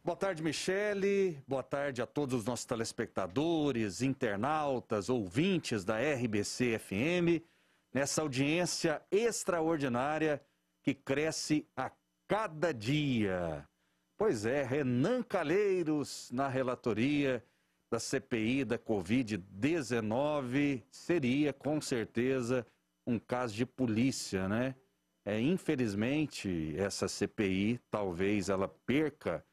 Boa tarde, Michele. Boa tarde a todos os nossos telespectadores, internautas, ouvintes da RBC FM, nessa audiência extraordinária que cresce a cada dia. Pois é, Renan Calheiros na relatoria da CPI da Covid-19 seria, com certeza, um caso de polícia, né? Infelizmente, essa CPI, talvez ela perca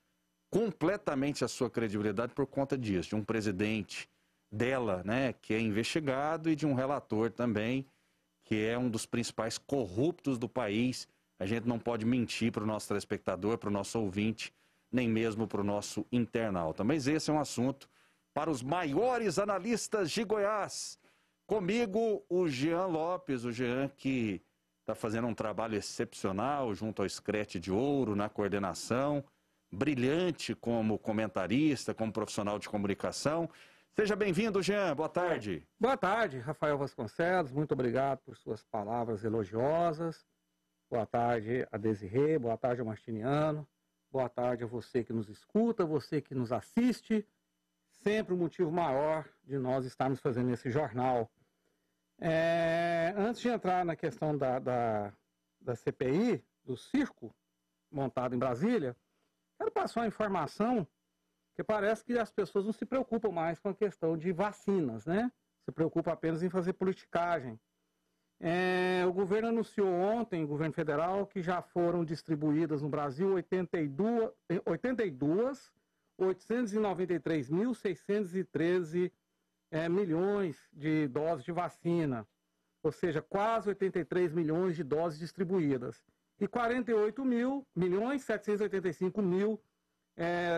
completamente a sua credibilidade por conta disso, de um presidente dela, né, que é investigado, e de um relator também, que é um dos principais corruptos do país. A gente não pode mentir para o nosso telespectador, para o nosso ouvinte, nem mesmo para o nosso internauta. Mas esse é um assunto para os maiores analistas de Goiás. Comigo, o Jean Lopes, o Jean que está fazendo um trabalho excepcional junto ao Screte de Ouro, na coordenação, brilhante como comentarista, como profissional de comunicação. Seja bem-vindo, Jean. Boa tarde. Boa tarde, Rafael Vasconcelos. Muito obrigado por suas palavras elogiosas. Boa tarde a Desirê, boa tarde ao Martiniano. Boa tarde a você que nos escuta, você que nos assiste. Sempre um motivo maior de nós estarmos fazendo esse jornal. Antes de entrar na questão da CPI, do circo montado em Brasília, quero passar uma informação que parece que as pessoas não se preocupam mais com a questão de vacinas, né? Se preocupam apenas em fazer politicagem. O governo anunciou ontem, o governo federal, que já foram distribuídas no Brasil 893.613 milhões de doses de vacina, ou seja, quase 83 milhões de doses distribuídas. E 48.785.000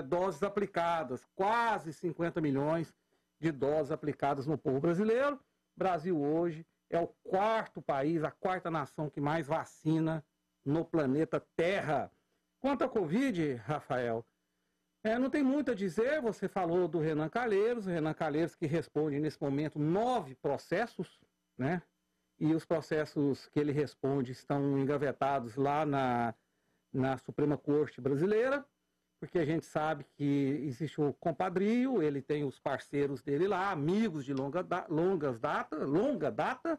doses aplicadas, quase 50 milhões de doses aplicadas no povo brasileiro. Brasil hoje é o quarto país, a quarta nação que mais vacina no planeta Terra. Quanto à Covid, Rafael, não tem muito a dizer. Você falou do Renan Calheiros, que responde nesse momento 9 processos, né? E os processos que ele responde estão engavetados lá na Suprema Corte Brasileira, porque a gente sabe que existe o compadrio, ele tem os parceiros dele lá, amigos de longa data,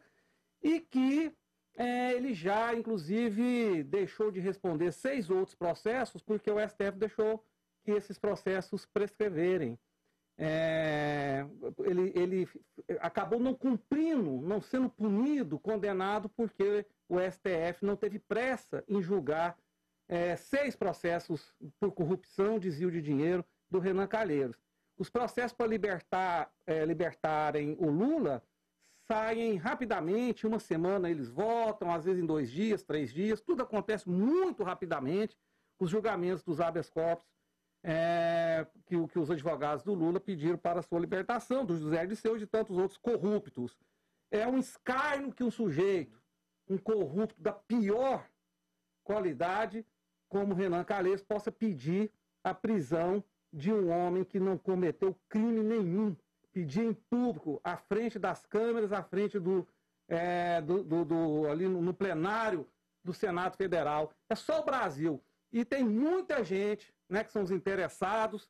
e que ele já, inclusive, deixou de responder 6 outros processos, porque o STF deixou que esses processos prescreverem. Ele acabou não cumprindo, não sendo punido, condenado, porque o STF não teve pressa em julgar 6 processos por corrupção, desvio de dinheiro do Renan Calheiros. Os processos para libertarem o Lula saem rapidamente, uma semana eles votam, às vezes em 2 dias, 3 dias, tudo acontece muito rapidamente. Os julgamentos dos habeas corpus que os advogados do Lula pediram para a sua libertação, do José Dirceu e de tantos outros corruptos. É um escárnio que um sujeito, um corrupto da pior qualidade, como Renan Calheiros, possa pedir a prisão de um homem que não cometeu crime nenhum. Pedir em público, à frente das câmeras, à frente ali no plenário do Senado Federal. É só o Brasil. E tem muita gente, né, que são os interessados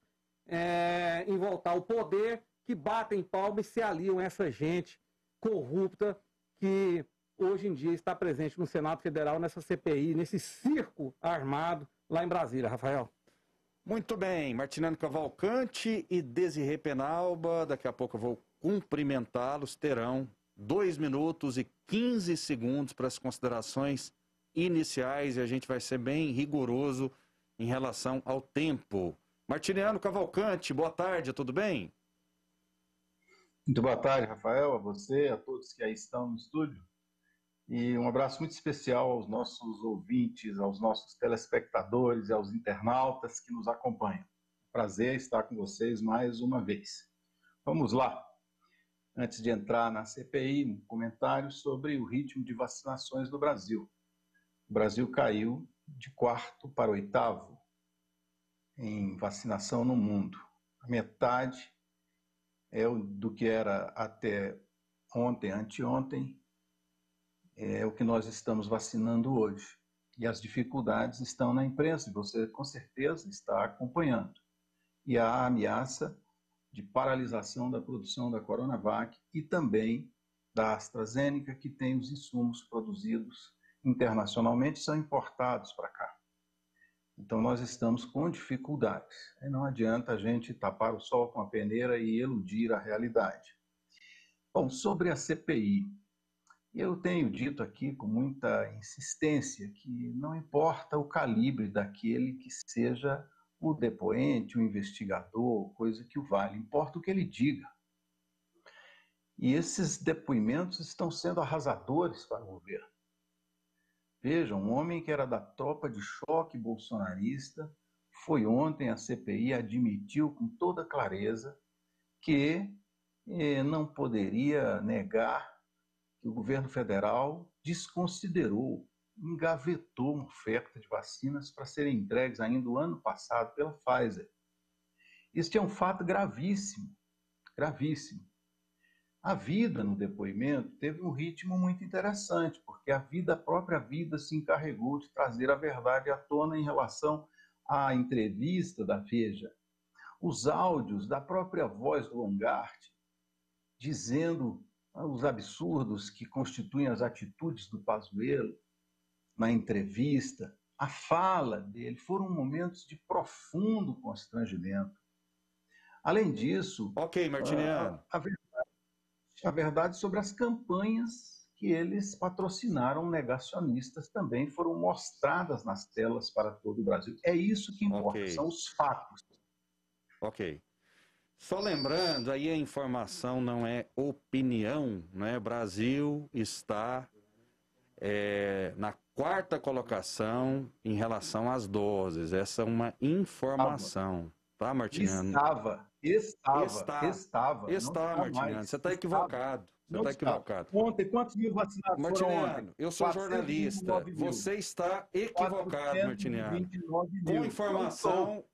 em voltar ao poder, que batem palma e se aliam a essa gente corrupta que hoje em dia está presente no Senado Federal, nessa CPI, nesse circo armado lá em Brasília, Rafael. Muito bem, Martiniano Cavalcante e Desirê Penalba, daqui a pouco eu vou cumprimentá-los, terão 2 minutos e 15 segundos para as considerações iniciais e a gente vai ser bem rigoroso em relação ao tempo. Martiniano Cavalcante, boa tarde, tudo bem? Muito boa tarde, Rafael, a você, a todos que aí estão no estúdio. E um abraço muito especial aos nossos ouvintes, aos nossos telespectadores e aos internautas que nos acompanham. Prazer estar com vocês mais uma vez. Vamos lá. Antes de entrar na CPI, um comentário sobre o ritmo de vacinações do Brasil. O Brasil caiu de 4º para 8º em vacinação no mundo. A metade do que era até ontem, anteontem, é o que nós estamos vacinando hoje. E as dificuldades estão na imprensa, e você com certeza está acompanhando. e a ameaça de paralisação da produção da Coronavac e também da AstraZeneca, que tem os insumos produzidos internacionalmente, são importados para cá. Então, nós estamos com dificuldades. E não adianta a gente tapar o sol com a peneira e eludir a realidade. Bom, sobre a CPI, eu tenho dito aqui com muita insistência que não importa o calibre daquele que seja o depoente, o investigador, coisa que o vale, importa o que ele diga. E esses depoimentos estão sendo arrasadores para o governo. Veja, um homem que era da tropa de choque bolsonarista foi ontem à CPI e admitiu com toda clareza que não poderia negar que o governo federal desconsiderou, engavetou uma oferta de vacinas para serem entregues ainda o ano passado pela Pfizer. Este é um fato gravíssimo, gravíssimo. A vida no depoimento teve um ritmo muito interessante, porque a própria vida se encarregou de trazer a verdade à tona em relação à entrevista da Veja. Os áudios da própria voz do Longarte, dizendo os absurdos que constituem as atitudes do Pazuello na entrevista, a fala dele, foram momentos de profundo constrangimento. Além disso, Ok, Martiniano. A verdade sobre as campanhas que eles patrocinaram negacionistas também foram mostradas nas telas para todo o Brasil. É isso que importa, são os fatos. Ok. Só lembrando, aí a informação não é opinião, né? O Brasil está na quarta colocação em relação às doses. Essa é uma informação, tá, Martiniano? Está, Martiniano. Você está equivocado. Você está equivocado. Ontem, quantos mil vacinados foram ontem? Eu sou jornalista. Você está equivocado, Martiniano.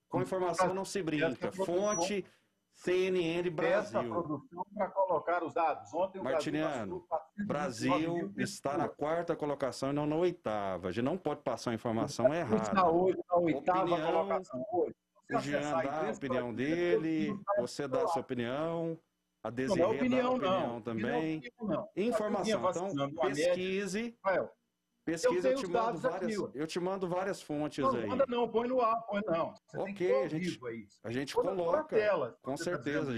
Com informação não se brinca. Fonte CNN Brasil. Essa produção para colocar os dados. Ontem o Martiniano, Brasil está na quarta colocação e não na oitava. A gente não pode passar a informação errada. Está hoje na oitava colocação. Hoje. O Jean dá a opinião dele, você dá a sua opinião, a Desirê dá a opinião também. Informação. Então, pesquise. Eu te mando várias fontes aí. Não manda não, põe no ar, põe não. Ok, a gente coloca, com certeza,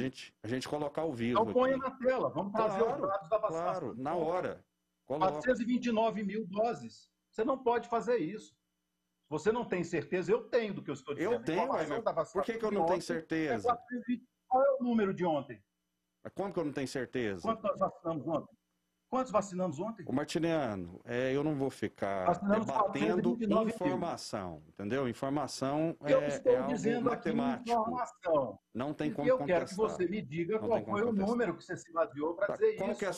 a gente coloca ao vivo. Então põe na tela, vamos trazer os dados da vacinação. Claro, na hora. 429 mil doses. Você não pode fazer isso. Se você não tem certeza, eu tenho do que eu estou dizendo. Eu tenho, por que eu não tenho certeza? Qual é o número de ontem? Como que eu não tenho certeza? Quanto nós vacinamos ontem? Quantos vacinamos ontem? O Martiniano, eu não vou ficar debatendo informação, entendeu? Informação é algo matemático. Não tem como contestar. Eu quero que você me diga qual foi o número que você se baseou para dizer isso. Qual que é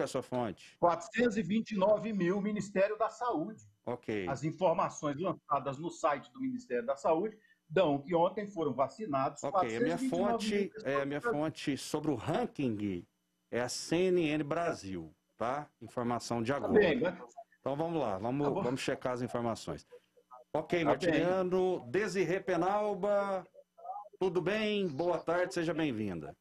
a sua fonte? 429 mil, Ministério da Saúde. Ok. As informações lançadas no site do Ministério da Saúde dão que ontem foram vacinados 429 a minha fonte sobre o ranking é a CNN Brasil, tá? Informação de agora. Então vamos lá, vamos checar as informações. Ok, Martiniano, Desirê Penalba, tudo bem? Boa tarde, seja bem-vinda.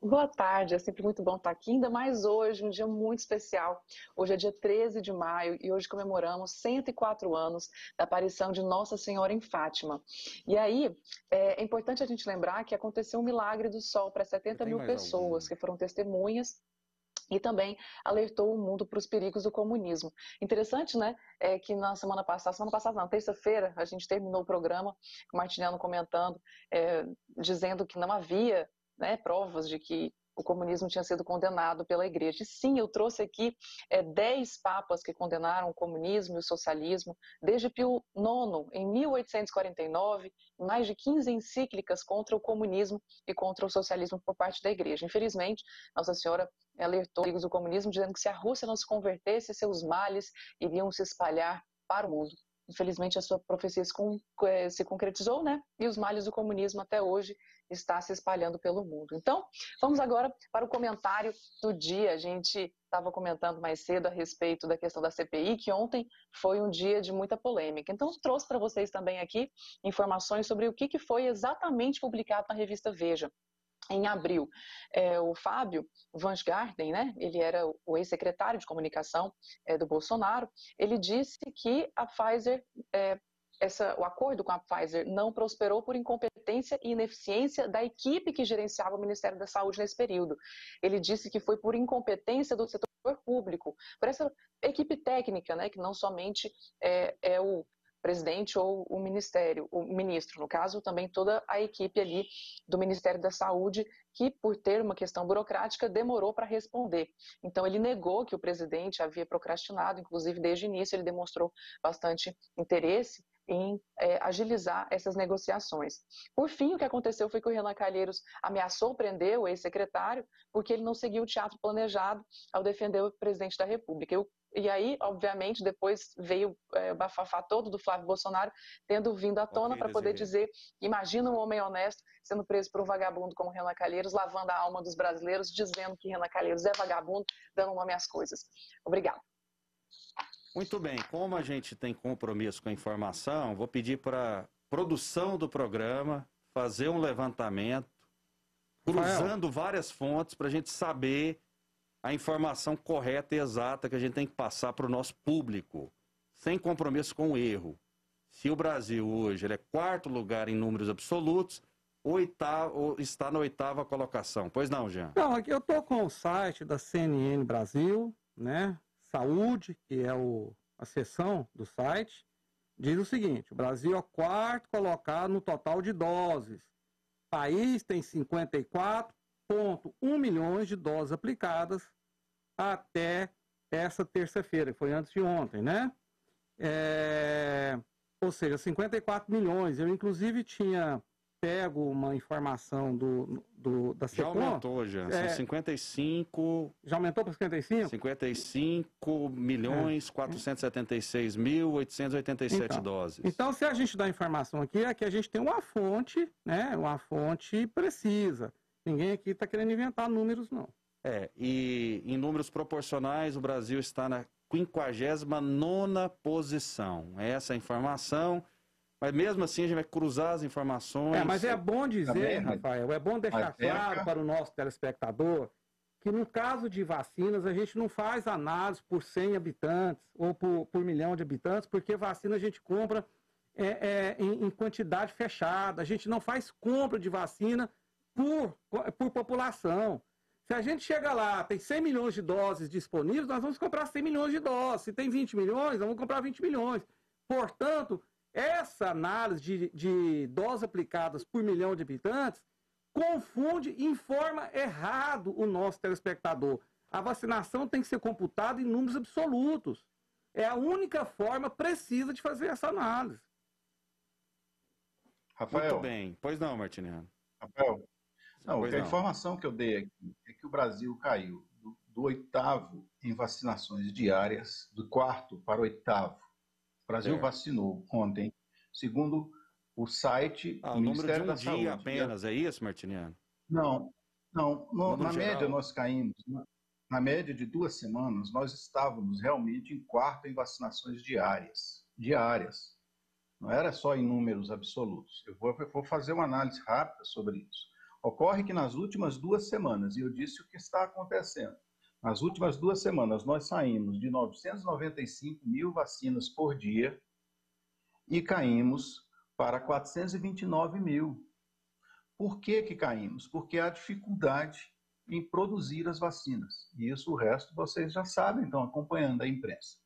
Boa tarde, é sempre muito bom estar aqui, ainda mais hoje, um dia muito especial. Hoje é dia 13 de maio e hoje comemoramos 104 anos da aparição de Nossa Senhora em Fátima. E aí, é importante a gente lembrar que aconteceu um milagre do sol para 70 mil pessoas que foram testemunhas e também alertou o mundo para os perigos do comunismo. Interessante, né, que na terça-feira, a gente terminou o programa, com o Martiniano comentando, dizendo que não havia provas de que o comunismo tinha sido condenado pela igreja. E sim, eu trouxe aqui 10 papas que condenaram o comunismo e o socialismo, desde Pio IX, em 1849, mais de 15 encíclicas contra o comunismo e contra o socialismo por parte da igreja. Infelizmente, Nossa Senhora alertou os perigos do comunismo, dizendo que se a Rússia não se convertesse, seus males iriam se espalhar para o mundo. infelizmente a sua profecia se concretizou, né? E os males do comunismo até hoje está se espalhando pelo mundo. Então, vamos agora para o comentário do dia. A gente estava comentando mais cedo a respeito da questão da CPI, que ontem foi um dia de muita polêmica. Então, trouxe para vocês também aqui informações sobre o que foi exatamente publicado na revista Veja. Em abril, o Fábio Weingarten, né, ele era o ex-secretário de comunicação do Bolsonaro, ele disse que a Pfizer, o acordo com a Pfizer não prosperou por incompetência e ineficiência da equipe que gerenciava o Ministério da Saúde nesse período. Ele disse que foi por incompetência do setor público, por essa equipe técnica, né, que não somente é o presidente ou o ministro, no caso, também toda a equipe ali do Ministério da Saúde, que por ter uma questão burocrática demorou para responder. Então ele negou que o presidente havia procrastinado, inclusive desde o início ele demonstrou bastante interesse em agilizar essas negociações. Por fim, o que aconteceu foi que o Renan Calheiros ameaçou prender o ex-secretário porque ele não seguiu o teatro planejado ao defender o presidente da República. E aí, obviamente, depois veio o bafafá todo do Flávio Bolsonaro tendo vindo à tona para poder dizer, imagina um homem honesto sendo preso por um vagabundo como Renan Calheiros, lavando a alma dos brasileiros, dizendo que Renan Calheiros é vagabundo, dando nome às coisas. Obrigada. Muito bem, como a gente tem compromisso com a informação, vou pedir para a produção do programa fazer um levantamento, cruzando várias fontes para a gente saber a informação correta e exata que a gente tem que passar para o nosso público, sem compromisso com o erro. Se o Brasil hoje ele é 4º lugar em números absolutos, ou está na 8ª colocação. Pois não, Jean? Não, aqui eu estou com o site da CNN Brasil, né? Saúde, que é a seção do site, diz o seguinte: o Brasil é o 4º colocado no total de doses. O país tem 54,1 milhões de doses aplicadas até essa terça-feira, que foi antes de ontem, né? Ou seja, 54 milhões. Eu, inclusive, tinha pego uma informação da Já Secom. aumentou, já. São 55... Já aumentou para 55? 55.476.887 doses. Então, se a gente dá informação aqui, é que a gente tem uma fonte, né? Uma fonte precisa. Ninguém aqui está querendo inventar números, não. E em números proporcionais, o Brasil está na 59ª posição. Essa é a informação. Mas mesmo assim a gente vai cruzar as informações. Mas é bom dizer, Rafael, é bom deixar claro para o nosso telespectador que no caso de vacinas a gente não faz análise por 100 habitantes ou por milhão de habitantes, porque vacina a gente compra em quantidade fechada. A gente não faz compra de vacina por população. Se a gente chega lá, tem 100 milhões de doses disponíveis, nós vamos comprar 100 milhões de doses. Se tem 20 milhões, nós vamos comprar 20 milhões. Portanto, essa análise de doses aplicadas por milhão de habitantes confunde e informa errado o nosso telespectador. A vacinação tem que ser computada em números absolutos. É a única forma precisa de fazer essa análise. Rafael. Muito bem. Pois não, Martiniano. Rafael. Não, a informação que eu dei aqui é que o Brasil caiu do 8º em vacinações diárias, do 4º para o 8º. O Brasil vacinou ontem, segundo o site do Ministério da Saúde. O número de um dia apenas, é isso, Martiniano? Não, na média nós caímos, na média de 2 semanas, nós estávamos realmente em 4º em vacinações diárias. Não era só em números absolutos. Eu vou fazer uma análise rápida sobre isso. Ocorre que nas últimas 2 semanas, e eu disse o que está acontecendo, nas últimas 2 semanas nós saímos de 995 mil vacinas por dia e caímos para 429 mil. Por que caímos? Porque há dificuldade em produzir as vacinas. E isso o resto vocês já sabem, estão acompanhando a imprensa.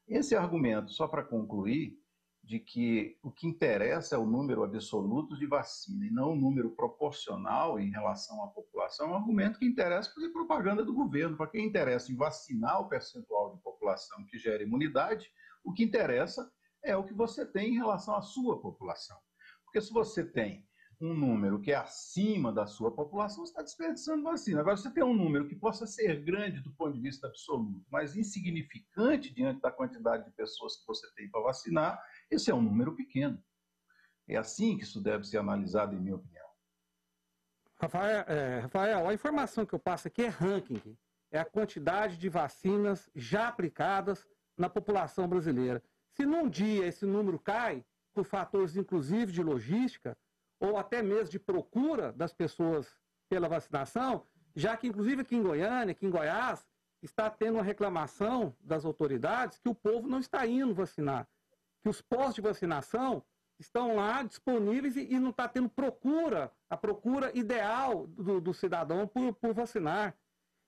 Esse argumento, só para concluir, de que o que interessa é o número absoluto de vacina e não o número proporcional em relação à população, é um argumento que interessa fazer propaganda do governo. Para quem interessa em vacinar o percentual de população que gera imunidade, o que interessa é o que você tem em relação à sua população. Porque se você tem um número que é acima da sua população, você está desperdiçando vacina. Agora, se você tem um número que possa ser grande do ponto de vista absoluto, mas insignificante diante da quantidade de pessoas que você tem para vacinar, Esse é um número pequeno. É assim que isso deve ser analisado, em minha opinião. Rafael, a informação que eu passo aqui é ranking. É a quantidade de vacinas já aplicadas na população brasileira. Se num dia esse número cai, por fatores inclusive de logística, ou até mesmo de procura das pessoas pela vacinação, já que inclusive aqui em Goiânia, aqui em Goiás, está tendo uma reclamação das autoridades que o povo não está indo vacinar, que os postos de vacinação estão lá disponíveis e não está tendo a procura ideal do cidadão por vacinar.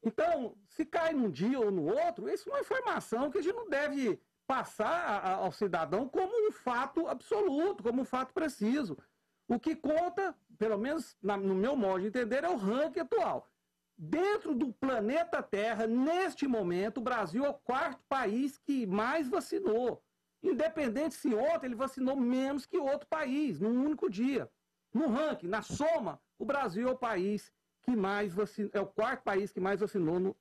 Então, se cai num dia ou no outro, isso é uma informação que a gente não deve passar ao cidadão como um fato absoluto, como um fato preciso. O que conta, pelo menos no meu modo de entender, é o ranking atual. Dentro do planeta Terra, neste momento, o Brasil é o 4º país que mais vacinou. Independente se ontem ele vacinou menos que outro país, num único dia. No ranking, na soma, o Brasil é o país que mais vacinou, é o 4º país que mais vacinou no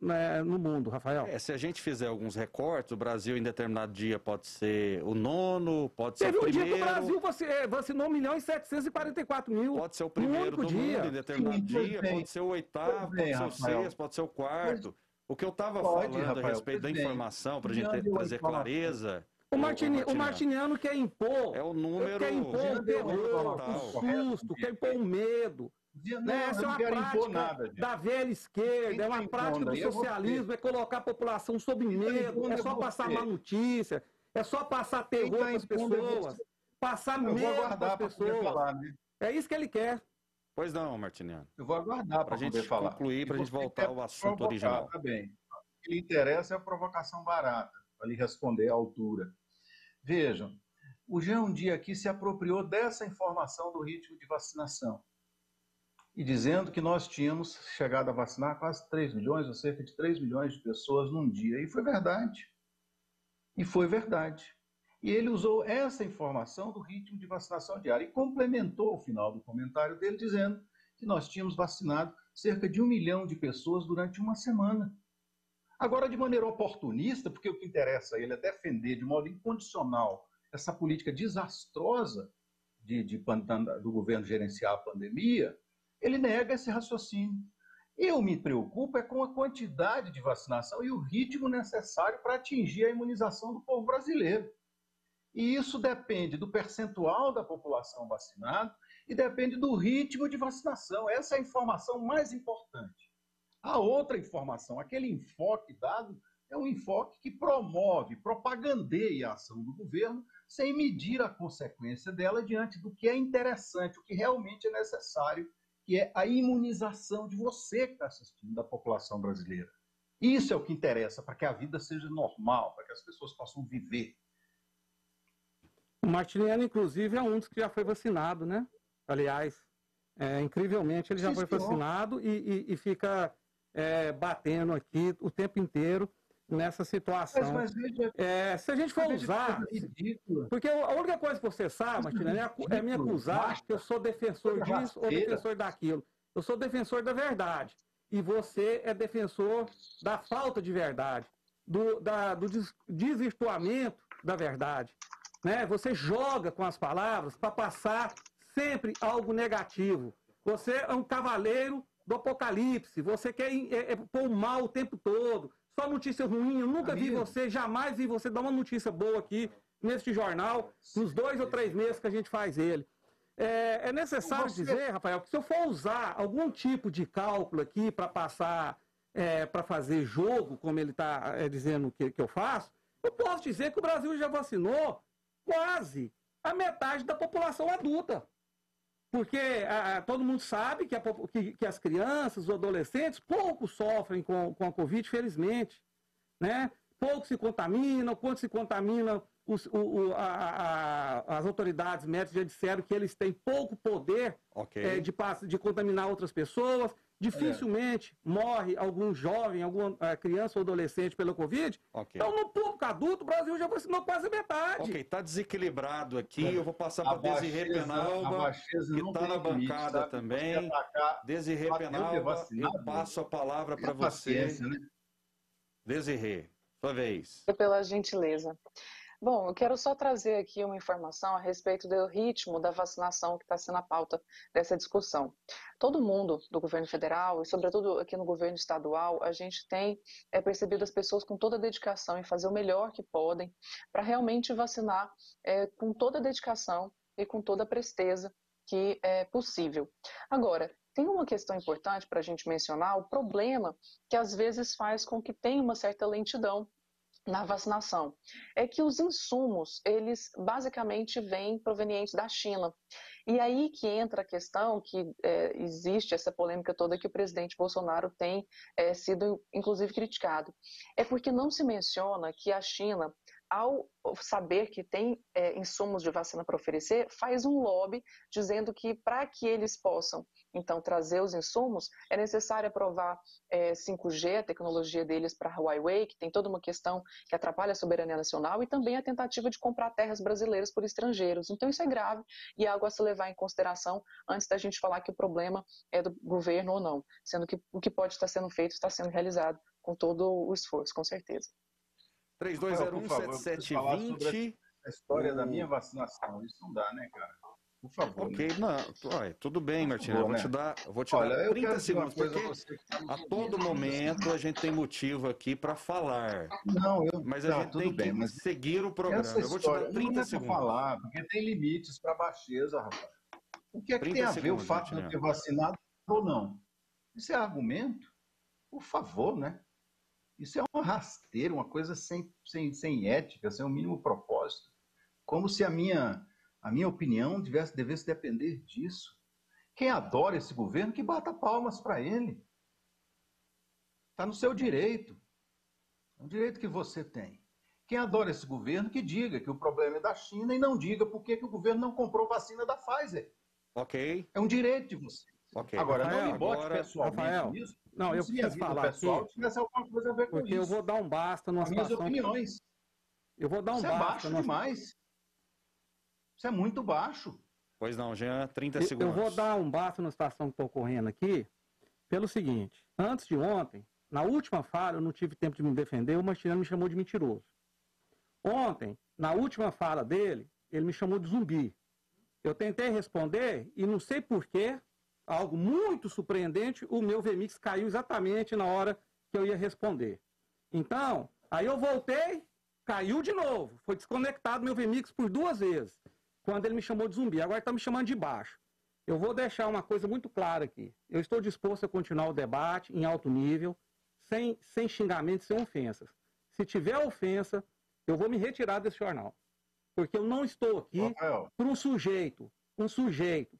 mundo, Rafael. Se a gente fizer alguns recortes, o Brasil em determinado dia pode ser o 9º, pode ser Teve o primeiro. Teve um dia que o Brasil vacinou 1.744.000. Pode ser o primeiro do mundo em determinado dia, pode ser o 8º, pode ser o 6º, pode ser o 4º. O que eu estava falando a respeito da informação, para a gente trazer clareza... O Martiniano quer impor, é o número, quer impor o terror, o susto, quer impor o medo. Essa é uma prática da velha esquerda, é uma prática do socialismo, é colocar a população sob medo, é só passar má notícia, é só passar terror para as pessoas, passar medo para as pessoas. É isso que ele quer. Pois não, Martiniano. Eu vou aguardar para a gente concluir, para a gente voltar ao assunto original. Tá bem. O que lhe interessa é a provocação barata, para lhe responder à altura. Vejam, o Jean um dia aqui se apropriou dessa informação do ritmo de vacinação e dizendo que nós tínhamos chegado a vacinar quase 3 milhões, ou cerca de 3 milhões de pessoas num dia. E foi verdade. E foi verdade. E ele usou essa informação do ritmo de vacinação diária e complementou o final do comentário dele dizendo que nós tínhamos vacinado cerca de 1 milhão de pessoas durante uma semana. Agora, de maneira oportunista, porque o que interessa a ele é defender de modo incondicional essa política desastrosa do governo gerenciar a pandemia, ele nega esse raciocínio. Eu me preocupo é com a quantidade de vacinação e o ritmo necessário para atingir a imunização do povo brasileiro. E isso depende do percentual da população vacinada e depende do ritmo de vacinação. Essa é a informação mais importante. A outra informação, aquele enfoque dado, é um enfoque que promove, propagandeia a ação do governo sem medir a consequência dela diante do que é interessante, o que realmente é necessário, que é a imunização de você que está assistindo, da população brasileira. Isso é o que interessa para que a vida seja normal, para que as pessoas possam viver. O Martiniano, inclusive, é um dos que já foi vacinado, né? Aliás, incrivelmente, ele já foi vacinado e fica batendo aqui o tempo inteiro nessa situação. Mas veja, se a gente for usar... Porque a única coisa que você sabe, Martiniano, é me acusar que eu sou defensor disso ou defensor daquilo. Eu sou defensor da verdade. E você é defensor da falta de verdade, do desvirtuamento da verdade. Né? Você joga com as palavras para passar sempre algo negativo. Você é um cavaleiro do apocalipse. Você quer pôr o mal o tempo todo. Só notícia ruim. Eu nunca vi você, jamais vi você dar uma notícia boa aqui neste jornal, nos 2 ou 3 meses que a gente faz ele. É necessário dizer, Rafael, que se eu for usar algum tipo de cálculo aqui para passar, para fazer jogo, como ele está dizendo que eu faço, eu posso dizer que o Brasil já vacinou quase a metade da população adulta. Porque todo mundo sabe que as crianças, os adolescentes, pouco sofrem com a Covid, felizmente. Né? Pouco se contaminam, quando se contaminam, as autoridades médicas já disseram que eles têm pouco poder de contaminar outras pessoas. Dificilmente morre algum jovem, alguma criança ou adolescente pela Covid. Então, no público adulto, o Brasil já vacinou quase a metade. Está desequilibrado aqui. Eu vou passar para Desirê Penalba, que está na bancada também. Desirê Penalba, eu passo a palavra para você. Desirê, sua vez. Pela gentileza. Bom, eu quero só trazer aqui uma informação a respeito do ritmo da vacinação que está sendo a pauta dessa discussão. Todo mundo do governo federal e, sobretudo, aqui no governo estadual, a gente tem percebido as pessoas com toda a dedicação em fazer o melhor que podem para realmente vacinar com toda a dedicação e com toda a presteza que é possível. Agora, tem uma questão importante para a gente mencionar, o problema que às vezes faz com que tenha uma certa lentidão na vacinação, é que os insumos, eles basicamente vêm provenientes da China. E aí que entra a questão que existe essa polêmica toda que o presidente Bolsonaro tem sido, inclusive, criticado. É porque não se menciona que a China, ao saber que tem insumos de vacina para oferecer, faz um lobby dizendo que para que eles possam, então, trazer os insumos, é necessário aprovar 5G, a tecnologia deles para a Huawei, que tem toda uma questão que atrapalha a soberania nacional, e também a tentativa de comprar terras brasileiras por estrangeiros. Então, isso é grave e é algo a se levar em consideração antes da gente falar que o problema é do governo ou não, sendo que o que pode estar sendo feito está sendo realizado com todo o esforço, com certeza. 3201-7720. A história da minha vacinação, isso não dá, né, cara? Por favor. Ok, né? não, olha, tudo bem, Martina, favor, eu vou te dar 30 segundos, porque a todo assim. momento a gente tem motivo aqui para falar. Não, mas a gente tem que seguir o programa. Essa eu vou te dar 30 não é segundos. falar, porque tem limites para baixeza, rapaz. O que é que tem a ver o fato de eu ter vacinado ou não? Isso é argumento? Por favor, né? Isso é uma rasteira, uma coisa sem ética, sem o mínimo propósito. Como se a minha opinião devesse depender disso. Quem adora esse governo, que bata palmas para ele. Está no seu direito. É um direito que você tem. Quem adora esse governo, que diga que o problema é da China e não diga por que o governo não comprou vacina da Pfizer. Ok. É um direito de você. Okay. Agora, Rafael, não me bote pessoalmente nisso. Não, eu preciso falar pessoal aqui, tivesse alguma coisa a ver com porque isso. eu vou dar um basta numa situação... Minhas opiniões. Eu vou dar um isso basta... é baixo demais. Isso é muito baixo. Pois não, Jean, 30 segundos. Eu vou dar um basta na situação que está ocorrendo aqui, pelo seguinte. Antes de ontem, na última fala, eu não tive tempo de me defender, o Martiniano me chamou de mentiroso. Ontem, na última fala dele, ele me chamou de zumbi. Eu tentei responder e não sei porquê, algo muito surpreendente, o meu VMix caiu exatamente na hora que eu ia responder. Então, aí eu voltei, caiu de novo. Foi desconectado meu VMix por 2 vezes, quando ele me chamou de zumbi. Agora está me chamando de baixo. Eu vou deixar uma coisa muito clara aqui. Eu estou disposto a continuar o debate em alto nível, sem xingamentos, sem ofensas. Se tiver ofensa, eu vou me retirar desse jornal. Porque eu não estou aqui para um sujeito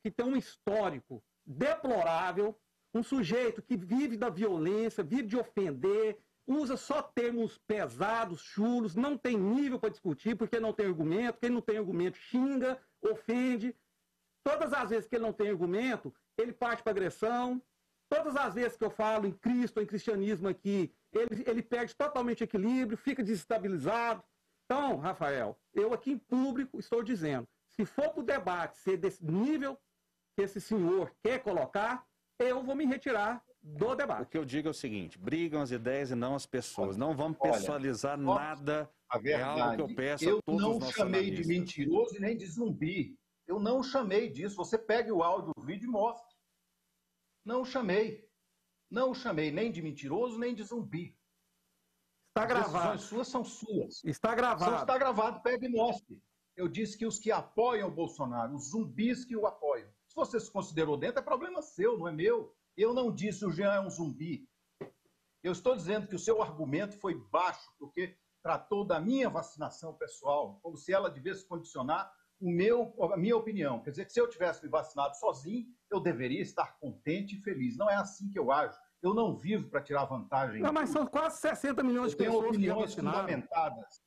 que tem um histórico deplorável, um sujeito que vive da violência, vive de ofender, usa só termos pesados, chulos, não tem nível para discutir, porque não tem argumento, quem não tem argumento xinga, ofende. Todas as vezes que ele não tem argumento, ele parte para agressão. Todas as vezes que eu falo em Cristo, em cristianismo aqui, ele perde totalmente equilíbrio, fica desestabilizado. Então, Rafael, eu aqui em público estou dizendo, se for para o debate ser desse nível que esse senhor quer colocar, eu vou me retirar do debate. O que eu digo é o seguinte, brigam as ideias e não as pessoas. Não vamos pessoalizar nada. A verdade, é algo que eu peço a todos os nossos não chamei analistas. de mentiroso e nem de zumbi. Eu não chamei disso. Você pegue o áudio, o vídeo e mostre. Não chamei. Não chamei nem de mentiroso, nem de zumbi. Está gravado. As decisões suas são suas. Está gravado. Está gravado, pega e mostre. Eu disse que os que apoiam o Bolsonaro, os zumbis que o apoiam. Se você se considerou dentro, é problema seu, não é meu. Eu não disse o Jean é um zumbi. Eu estou dizendo que o seu argumento foi baixo, porque tratou da minha vacinação pessoal, como se ela devesse condicionar a minha opinião. Quer dizer, que se eu tivesse me vacinado sozinho, eu deveria estar contente e feliz. Não é assim que eu ajo. Eu não vivo para tirar vantagem. Não, mas são quase 60 milhões de pessoas que já vacinaram. Fundamentadas.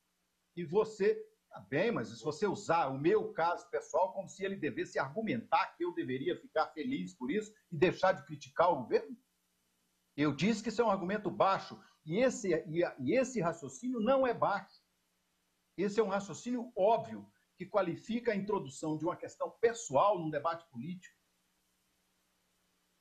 E você, tá bem, mas se você usar o meu caso pessoal como se ele devesse argumentar que eu deveria ficar feliz por isso e deixar de criticar o governo? Eu disse que isso é um argumento baixo. E esse raciocínio não é baixo. Esse é um raciocínio óbvio que qualifica a introdução de uma questão pessoal num debate político.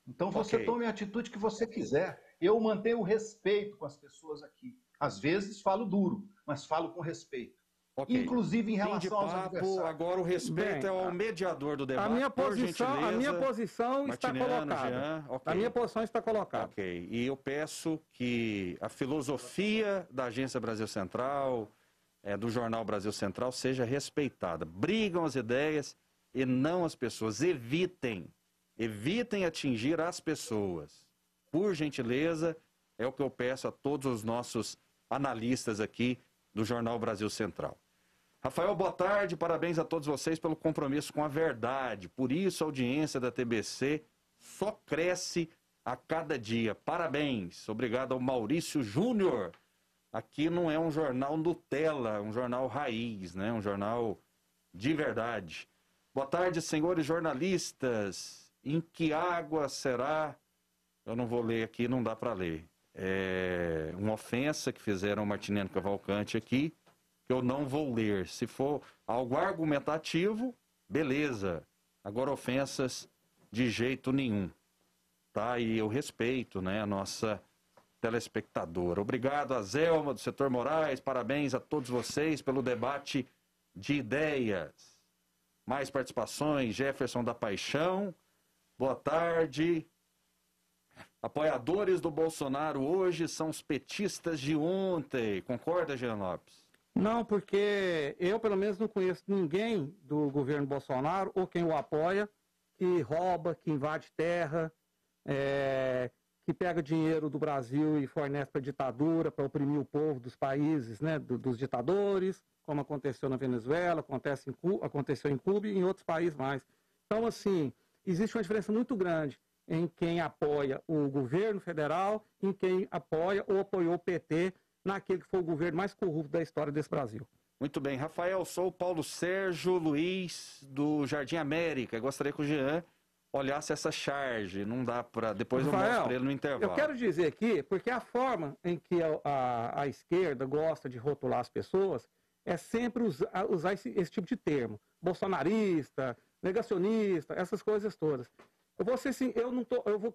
Então você tome a atitude que você quiser. Eu mantenho o respeito com as pessoas aqui. Às vezes falo duro, mas falo com respeito. Ok. inclusive em Fim de relação aos papo, adversários. agora o respeito Bem, é ao mediador do debate. A minha por posição está Martiniano, colocada. Jean, ok. A minha posição está colocada. Ok. E eu peço que a filosofia da Agência Brasil Central, do Jornal Brasil Central, seja respeitada. Brigam as ideias e não as pessoas. Evitem atingir as pessoas. Por gentileza, é o que eu peço a todos os nossos analistas aqui do Jornal Brasil Central. Rafael, boa tarde, parabéns a todos vocês pelo compromisso com a verdade. Por isso a audiência da TBC só cresce a cada dia. Parabéns. Obrigado ao Maurício Júnior. Aqui não é um jornal Nutella, é um jornal raiz, né? Um jornal de verdade. Boa tarde, senhores jornalistas. Em que água será? Eu não vou ler aqui, não dá para ler. É uma ofensa que fizeram o Martiniano Cavalcante aqui, que eu não vou ler. Se for algo argumentativo, beleza. Agora, ofensas de jeito nenhum. Tá? E eu respeito, né, a nossa telespectadora. Obrigado a Zelma, do Setor Moraes. Parabéns a todos vocês pelo debate de ideias. Mais participações, Jefferson da Paixão. Boa tarde. Apoiadores do Bolsonaro hoje são os petistas de ontem. Concorda, Jean Lopes? Não, porque eu, pelo menos, não conheço ninguém do governo Bolsonaro ou quem o apoia que rouba, que invade terra, que pega dinheiro do Brasil e fornece para a ditadura, para oprimir o povo dos países, né, dos ditadores, como aconteceu na Venezuela, aconteceu em Cuba e em outros países mais. Então, assim, existe uma diferença muito grande em quem apoia o governo federal, em quem apoia ou apoiou o PT naquele que foi o governo mais corrupto da história desse Brasil. Muito bem. Rafael, sou o Paulo Sérgio Luiz, do Jardim América. Gostaria que o Jean olhasse essa charge. Não dá para... Depois Rafael, eu mostro para ele no intervalo. Eu quero dizer aqui, porque a forma em que a esquerda gosta de rotular as pessoas é sempre usar esse tipo de termo. Bolsonarista, negacionista, essas coisas todas.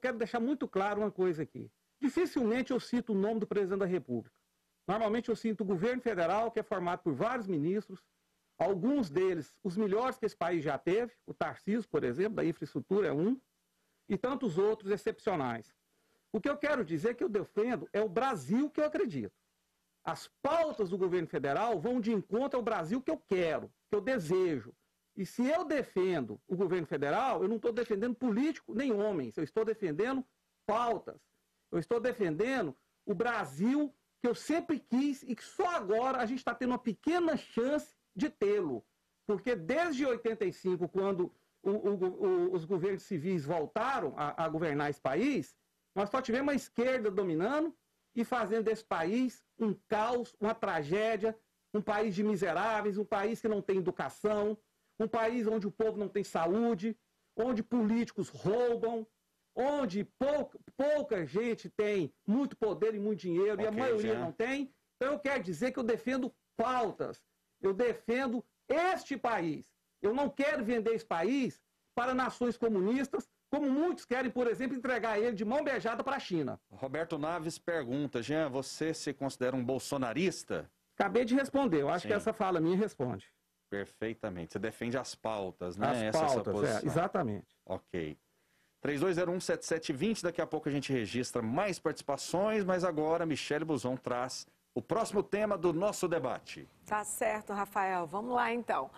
Quero deixar muito claro uma coisa aqui. Dificilmente eu cito o nome do presidente da República. Normalmente eu cito o governo federal, que é formado por vários ministros, alguns deles os melhores que esse país já teve, o Tarcísio, por exemplo, da infraestrutura é um, e tantos outros excepcionais. O que eu quero dizer que eu defendo é o Brasil que eu acredito. As pautas do governo federal vão de encontro ao Brasil que eu quero, que eu desejo. E se eu defendo o governo federal, eu não estou defendendo político nem homens, eu estou defendendo pautas. Eu estou defendendo o Brasil que eu sempre quis e que só agora a gente está tendo uma pequena chance de tê-lo. Porque desde 85, quando os governos civis voltaram a governar esse país, nós só tivemos a esquerda dominando e fazendo desse país um caos, uma tragédia, um país de miseráveis, um país que não tem educação, um país onde o povo não tem saúde, onde políticos roubam, onde pouca gente tem muito poder e muito dinheiro, e a maioria não tem. Então eu quero dizer que eu defendo pautas, eu defendo este país. Eu não quero vender esse país para nações comunistas, como muitos querem, por exemplo, entregar ele de mão beijada para a China. Roberto Naves pergunta, Jean, você se considera um bolsonarista? Acabei de responder, eu acho que essa fala minha responde. Perfeitamente. Você defende as pautas, né? As pautas, exatamente. Ok. 32017720, daqui a pouco a gente registra mais participações, mas agora Michele Buzon traz o próximo tema do nosso debate. Tá certo, Rafael. Vamos lá, então.